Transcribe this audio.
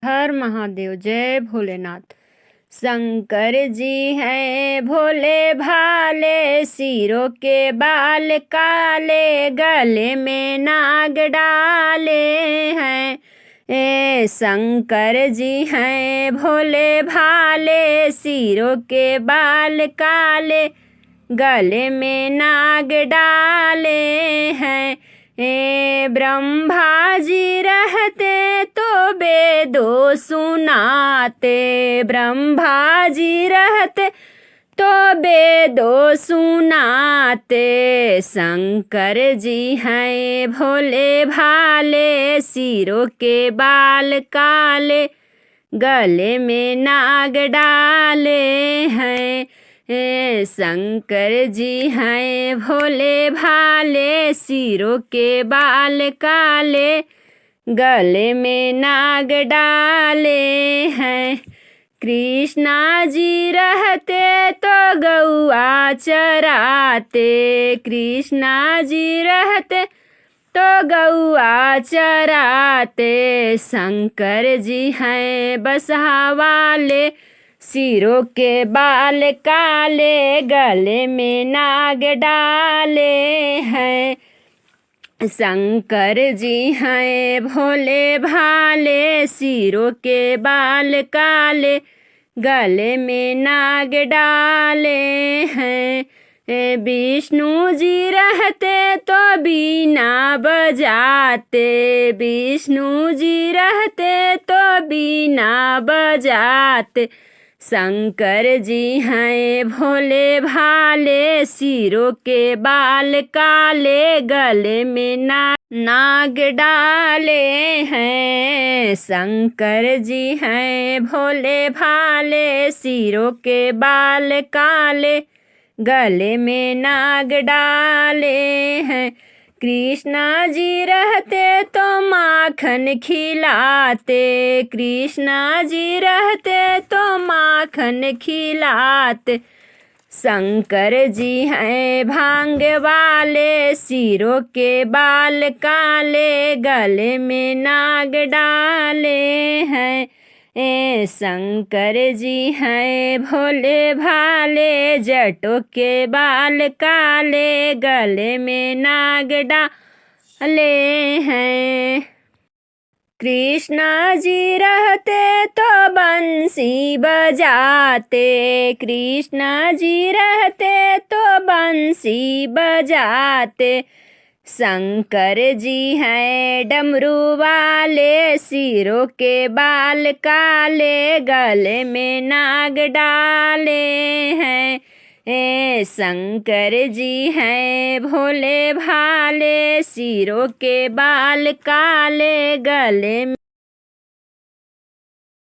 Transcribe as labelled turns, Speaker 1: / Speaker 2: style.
Speaker 1: हर महादेव। जय भोलेनाथ। शंकर जी हैं भोले भाले, सिरों के बाल काले, गले में नाग डाले हैं। शंकर जी हैं भोले भाले, सिरों के बाल काले, गले में नाग डाले हैं। ब्रह्मा जी रहते तो वेदों सुनाते, ब्रह्मा जी रहते तो वेदों सुनाते। शंकर जी हैं भोले भाले, सिरों के बाल काले, गले में नाग डाले हैं। शंकर जी हैं भोले भाले, सिरों के बाल काले, गले में नाग डाले हैं। कृष्णा जी रहते तो गौआ चराते, कृष्णा जी रहते तो गौआ चराते। शंकर जी हैं बसहा वाले, सिरों के बाल काले, गले में नाग डाले हैं। शंकर जी हैं भोले भाले, सिरों के बाल काले, गले में नाग डाले हैं। विष्णु जी रहते तो बीना बजाते, विष्णु जी रहते तो बीना बजाते। शंकर जी हैं भोले भाले, सिरों के बाल काले, गले में नाग डाले हैं। शंकर जी हैं भोले भाले, सिरों के बाल काले, गले में नाग डाले हैं। कृष्णा जी रहते तो माखन खिलाते, कृष्णा जी रहते तो माखन खिलाते। शंकर जी हैं भांग वाले, सिरों के बाल काले, गले में नाग डाले हैं। शंकर जी हैं भोले भाले, जटों के बाल काले, गले में नाग डाले हैं। कृष्णा जी रहते तो बंसी बजाते, कृष्णा जी रहते तो बंसी बजाते। शंकर जी हैं डमरू वाले, सिरों के बाल काले, गले में नाग डाले हैं। शंकर जी हैं भोले भाले, सिरों के बाल काले, गले में